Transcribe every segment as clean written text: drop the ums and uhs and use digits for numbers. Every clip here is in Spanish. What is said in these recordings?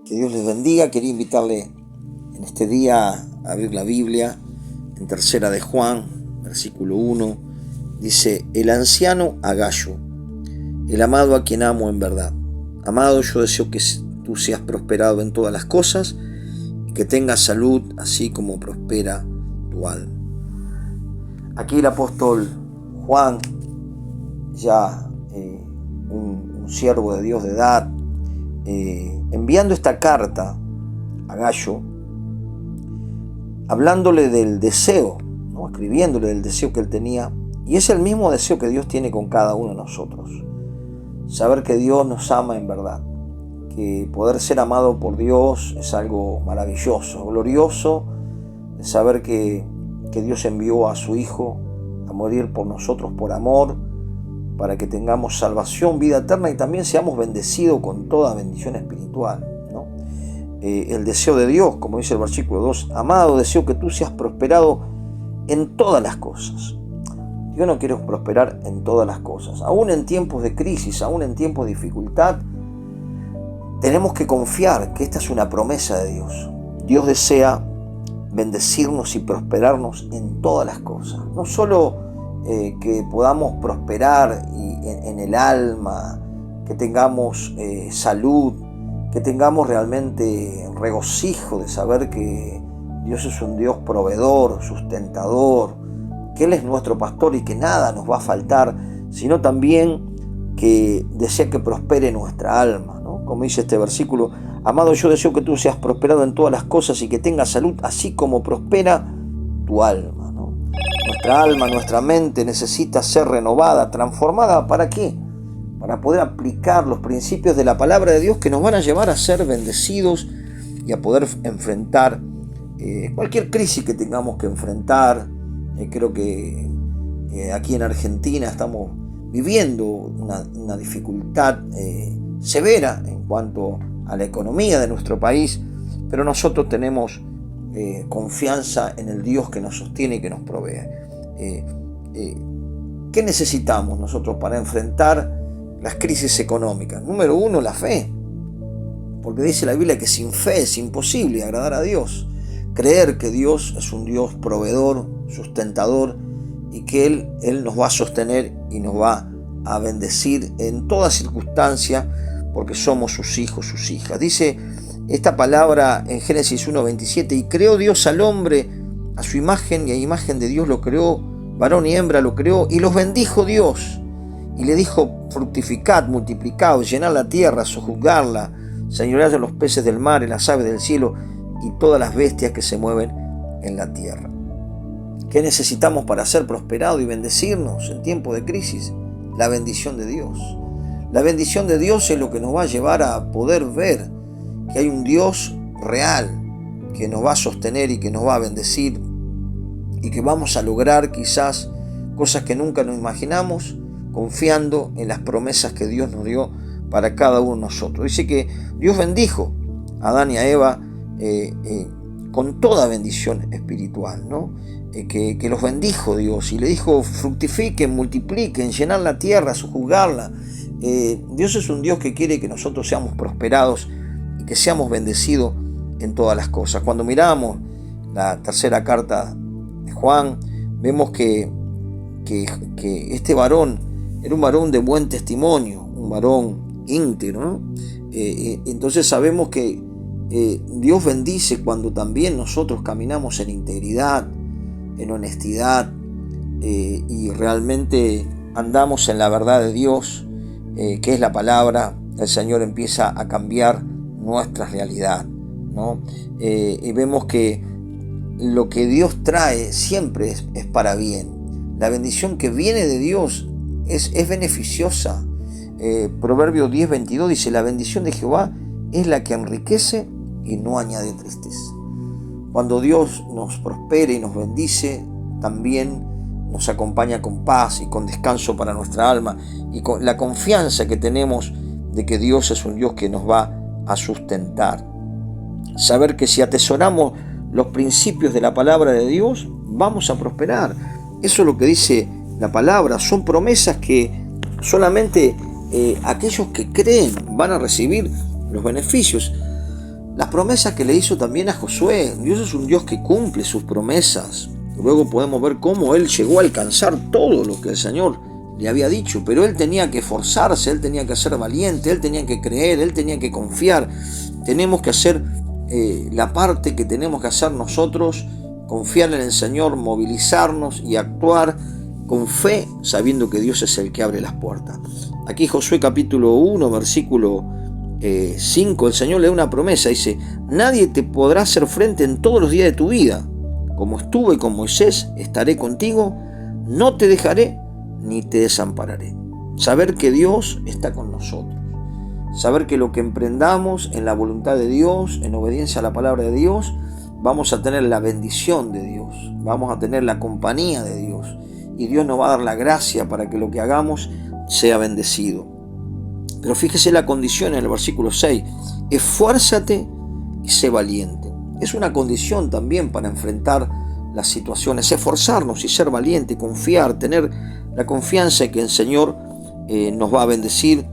Que Dios les bendiga. Quería invitarle en este día a abrir la Biblia en Tercera de Juan, versículo 1. Dice: el anciano Agallo, el amado a quien amo en verdad. Amado, yo deseo que tú seas prosperado en todas las cosas y que tengas salud así como prospera tu alma. Aquí el apóstol Juan, ya un siervo de Dios de edad, enviando esta carta a Agallo, hablándole del deseo, ¿no? Escribiéndole del deseo que él tenía, y es el mismo deseo que Dios tiene con cada uno de nosotros. Saber que Dios nos ama en verdad, que poder ser amado por Dios es algo maravilloso, glorioso, de saber que Dios envió a su Hijo a morir por nosotros por amor, para que tengamos salvación, vida eterna y también seamos bendecidos con toda bendición espiritual, ¿no? El deseo de Dios, como dice el versículo 2, amado, deseo que tú seas prosperado en todas las cosas. Yo no quiero prosperar en todas las cosas. Aún en tiempos de crisis, aún en tiempos de dificultad, tenemos que confiar que esta es una promesa de Dios. Dios desea bendecirnos y prosperarnos en todas las cosas. No solo que podamos prosperar en el alma, que tengamos salud, que tengamos realmente regocijo de saber que Dios es un Dios proveedor, sustentador, que Él es nuestro pastor y que nada nos va a faltar, sino también que desea que prospere nuestra alma, ¿no? Como dice este versículo: amado, yo deseo que tú seas prosperado en todas las cosas y que tengas salud, así como prospera tu alma, ¿no? Nuestra alma, nuestra mente necesita ser renovada, transformada. ¿Para qué? Para poder aplicar los principios de la palabra de Dios que nos van a llevar a ser bendecidos y a poder enfrentar cualquier crisis que tengamos que enfrentar. Creo que aquí en Argentina estamos viviendo una dificultad severa en cuanto a la economía de nuestro país, pero nosotros tenemos confianza en el Dios que nos sostiene y que nos provee. ¿Qué necesitamos nosotros para enfrentar las crisis económicas? Número uno, la fe, porque dice la Biblia que sin fe es imposible agradar a Dios. Creer que Dios es un Dios proveedor, sustentador, y que Él nos va a sostener y nos va a bendecir en toda circunstancia, porque somos sus hijos, sus hijas. Dice esta palabra en Génesis 1:27: y creó Dios al hombre a su imagen, y a imagen de Dios lo creó, varón y hembra lo creó, y los bendijo Dios, y le dijo: fructificad, multiplicaos, llenad la tierra, sojuzgarla, señoread de los peces del mar, en las aves del cielo, y todas las bestias que se mueven en la tierra. ¿Qué necesitamos para ser prosperados y bendecirnos en tiempos de crisis? La bendición de Dios. La bendición de Dios es lo que nos va a llevar a poder ver que hay un Dios real que nos va a sostener y que nos va a bendecir, y que vamos a lograr quizás cosas que nunca nos imaginamos, confiando en las promesas que Dios nos dio para cada uno de nosotros. Dice que Dios bendijo a Adán y a Eva con toda bendición espiritual, ¿no? Que los bendijo Dios y le dijo: fructifiquen, multipliquen, llenar la tierra, sojuzgarla. Dios es un Dios que quiere que nosotros seamos prosperados y que seamos bendecidos en todas las cosas. Cuando miramos la tercera carta de Juan, vemos que este varón era un varón de buen testimonio, un varón íntegro, ¿no? Entonces sabemos que Dios bendice cuando también nosotros caminamos en integridad, en honestidad, y realmente andamos en la verdad de Dios, que es la palabra. El Señor empieza a cambiar nuestra realidad, ¿no? Y vemos que lo que Dios trae siempre es para bien. La bendición que viene de Dios es beneficiosa. Proverbios 10:22 dice: la bendición de Jehová es la que enriquece y no añade tristeza. Cuando Dios nos prospera y nos bendice, también nos acompaña con paz y con descanso para nuestra alma, y con la confianza que tenemos de que Dios es un Dios que nos va a sustentar. Saber que si atesoramos los principios de la palabra de Dios, vamos a prosperar. Eso es lo que dice la palabra. Son promesas que solamente aquellos que creen van a recibir los beneficios. las promesas que le hizo también a Josué. Dios es un Dios que cumple sus promesas. Luego podemos ver cómo él llegó a alcanzar todo lo que el Señor le había dicho, pero él tenía que esforzarse, él tenía que ser valiente, él tenía que creer, él tenía que confiar. Tenemos que hacer la parte que tenemos que hacer nosotros, confiar en el Señor, movilizarnos y actuar con fe, sabiendo que Dios es el que abre las puertas. Aquí Josué capítulo 1, versículo 5, el Señor le da una promesa, dice: nadie te podrá hacer frente en todos los días de tu vida. Como estuve con Moisés, estaré contigo, no te dejaré ni te desampararé. Saber que Dios está con nosotros. Saber que lo que emprendamos en la voluntad de Dios, en obediencia a la palabra de Dios, vamos a tener la bendición de Dios, vamos a tener la compañía de Dios. Y Dios nos va a dar la gracia para que lo que hagamos sea bendecido. Pero fíjese la condición en el versículo 6. Esfuérzate y sé valiente. Es una condición también para enfrentar las situaciones. Esforzarnos y ser valiente, confiar, tener la confianza en que el Señor nos va a bendecir.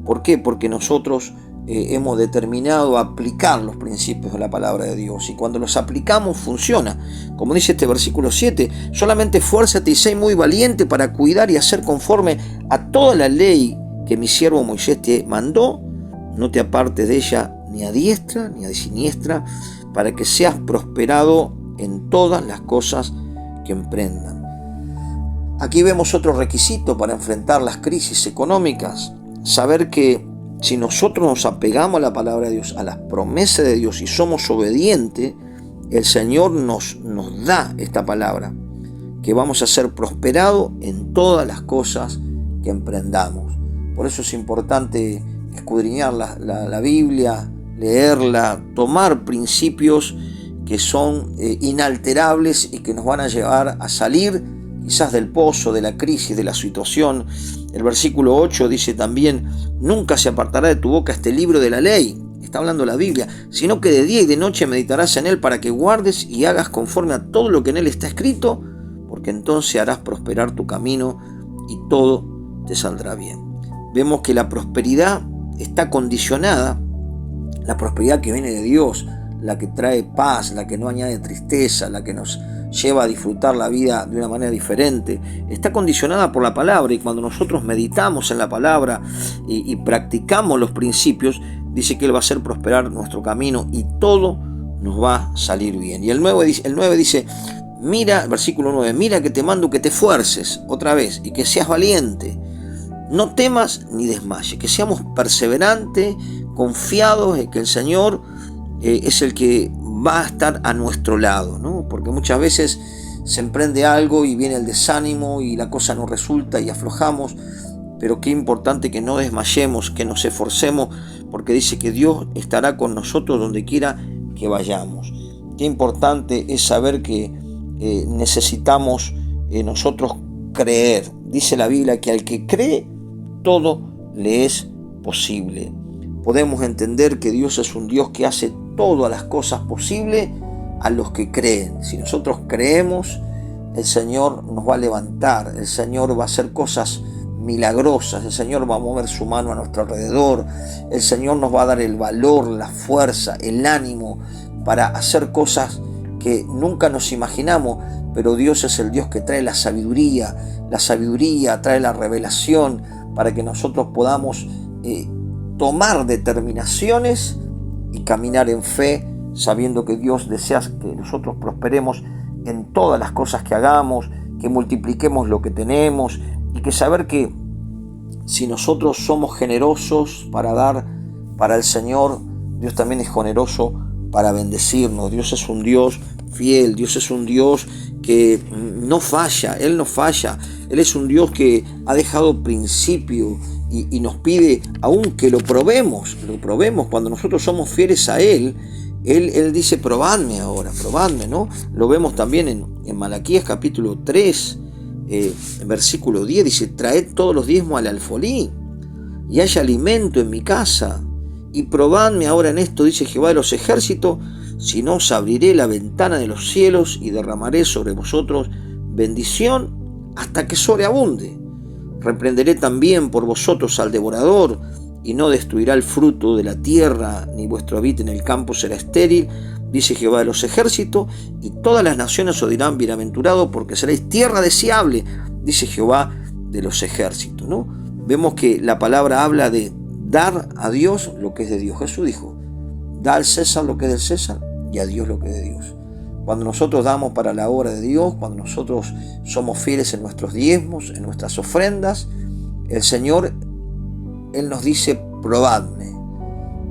¿Por qué? Porque nosotros hemos determinado aplicar los principios de la palabra de Dios. Y cuando los aplicamos, funciona. Como dice este versículo 7, solamente esfuérzate y sé muy valiente para cuidar y hacer conforme a toda la ley que mi siervo Moisés te mandó. No te apartes de ella ni a diestra ni a siniestra, para que seas prosperado en todas las cosas que emprendan. Aquí vemos otro requisito para enfrentar las crisis económicas. Saber que si nosotros nos apegamos a la palabra de Dios, a las promesas de Dios y somos obedientes, el Señor nos da esta palabra, que vamos a ser prosperados en todas las cosas que emprendamos. Por eso es importante escudriñar la Biblia, leerla, tomar principios que son inalterables y que nos van a llevar a salir quizás del pozo, de la crisis, de la situación. El versículo 8 dice también: nunca se apartará de tu boca este libro de la ley, está hablando la Biblia, sino que de día y de noche meditarás en él, para que guardes y hagas conforme a todo lo que en él está escrito, porque entonces harás prosperar tu camino y todo te saldrá bien. Vemos que la prosperidad está condicionada, la prosperidad que viene de Dios, la que trae paz, la que no añade tristeza, la que nos lleva a disfrutar la vida de una manera diferente, está condicionada por la palabra. Y cuando nosotros meditamos en la palabra y practicamos los principios, dice que Él va a hacer prosperar nuestro camino y todo nos va a salir bien. Y el 9 dice, mira, versículo 9, mira que te mando que te esfuerces otra vez y que seas valiente. No temas ni desmayes, que seamos perseverantes, confiados en que el Señor es el que va a estar a nuestro lado, ¿no? Porque muchas veces se emprende algo y viene el desánimo y la cosa no resulta y aflojamos, pero qué importante que no desmayemos, que nos esforcemos, porque dice que Dios estará con nosotros donde quiera que vayamos. Qué importante es saber que necesitamos nosotros creer. Dice la Biblia que al que cree, todo le es posible. Podemos entender que Dios es un Dios que hace todas las cosas posibles a los que creen. Si nosotros creemos, el Señor nos va a levantar, el Señor va a hacer cosas milagrosas, el Señor va a mover su mano a nuestro alrededor, el Señor nos va a dar el valor, la fuerza, el ánimo para hacer cosas que nunca nos imaginamos, pero Dios es el Dios que trae la sabiduría trae la revelación para que nosotros podamos tomar determinaciones y caminar en fe, sabiendo que Dios desea que nosotros prosperemos en todas las cosas que hagamos, que multipliquemos lo que tenemos, y que saber que si nosotros somos generosos para dar para el Señor, Dios también es generoso para bendecirnos. Dios es un Dios fiel, Dios es un Dios que no falla, Él no falla. Él es un Dios que ha dejado principio y nos pide aún que lo probemos cuando nosotros somos fieles a Él. Él dice, probadme ahora, probadme, ¿no? Lo vemos también en Malaquías capítulo 3, versículo 10, dice, traed todos los diezmos al alfolí y haya alimento en mi casa. Y probadme ahora en esto, dice Jehová de los ejércitos, si no os abriré la ventana de los cielos y derramaré sobre vosotros bendición hasta que sobreabunde. Reprenderé también por vosotros al devorador y no destruirá el fruto de la tierra, ni vuestro hábito en el campo será estéril, dice Jehová de los ejércitos, y todas las naciones os dirán bienaventurado, porque seréis tierra deseable, dice Jehová de los ejércitos, ¿no? Vemos que la palabra habla de dar a Dios lo que es de Dios. Jesús dijo, da al César lo que es del César y a Dios lo que es de Dios. Cuando nosotros damos para la obra de Dios, cuando nosotros somos fieles en nuestros diezmos, en nuestras ofrendas, el Señor, Él nos dice, probadme.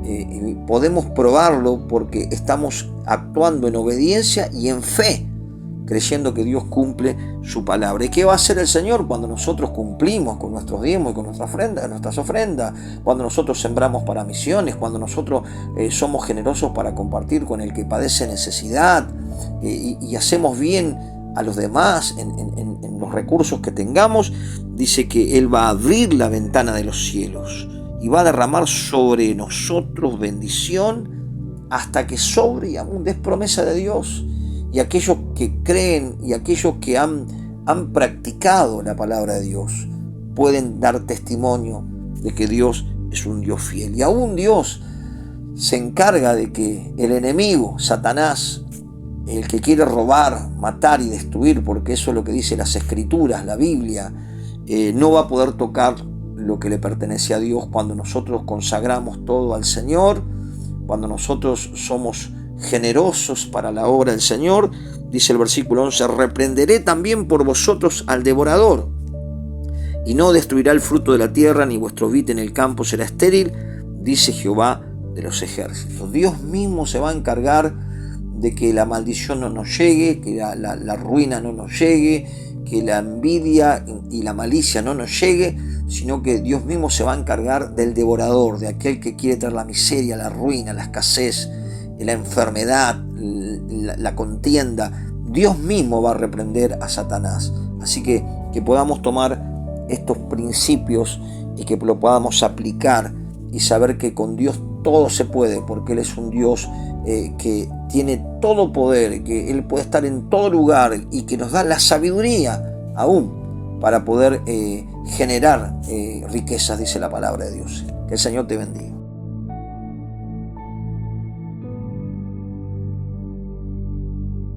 Y podemos probarlo porque estamos actuando en obediencia y en fe, creyendo que Dios cumple su palabra. ¿Y qué va a hacer el Señor cuando nosotros cumplimos con nuestros diezmos y con nuestras ofrendas? Cuando nosotros sembramos para misiones, cuando nosotros somos generosos para compartir con el que padece necesidad y hacemos bien a los demás en los recursos que tengamos, dice que Él va a abrir la ventana de los cielos y va a derramar sobre nosotros bendición hasta que sobre y abunde. Es promesa de Dios. Y aquellos que creen y aquellos que han practicado la palabra de Dios pueden dar testimonio de que Dios es un Dios fiel. Y aún Dios se encarga de que el enemigo, Satanás, el que quiere robar, matar y destruir, porque eso es lo que dice las Escrituras, la Biblia, no va a poder tocar lo que le pertenece a Dios cuando nosotros consagramos todo al Señor, cuando nosotros somos generosos para la obra del Señor. Dice el versículo 11, reprenderé también por vosotros al devorador, y no destruirá el fruto de la tierra, ni vuestro vid en el campo será estéril, dice Jehová de los ejércitos. Dios mismo se va a encargar de que la maldición no nos llegue, que la ruina no nos llegue, que la envidia y la malicia no nos llegue, sino que Dios mismo se va a encargar del devorador, de aquel que quiere traer la miseria, la ruina, la escasez, la enfermedad, la contienda. Dios mismo va a reprender a Satanás. Así que podamos tomar estos principios y que lo podamos aplicar y saber que con Dios todo se puede, porque Él es un Dios que tiene todo poder, que Él puede estar en todo lugar y que nos da la sabiduría aún para poder generar riquezas, dice la palabra de Dios. Que el Señor te bendiga.